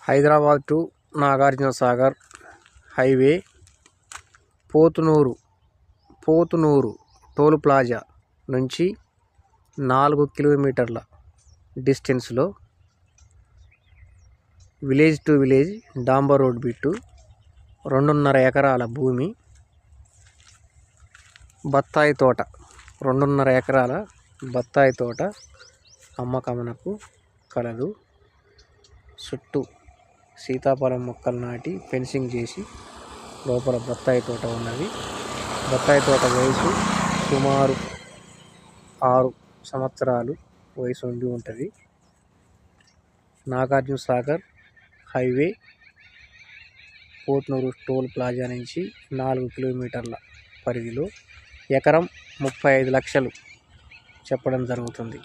Hyderabad to Nagarjunasagar highway Pothunuru toll plaza నుంచి 4 కిలోమీటర్ల డిస్టెన్స్లో విలేజ్ టు విలేజ్ డాంబర్ రోడ్ బిట్టు 2.5 ఎకరాల భూమి, బత్తాయి తోట 2.5 ఎకరాల బత్తాయి తోట అమ్మకమునకు కలదు. చుట్టూ సీతాఫలం మొక్కలు నాటి ఫెన్సింగ్ చేసి లోపల బత్తాయి తోట ఉన్నది. బత్తాయి తోట వయసు సుమారు 6 సంవత్సరాలు వయసు ఉండి ఉంటుంది. Nagarjunasagar highway Pothunuru toll plaza నుంచి 4 కిలోమీటర్ల పరిధిలో ఎకరం 35 లక్షలు చెప్పడం జరుగుతుంది.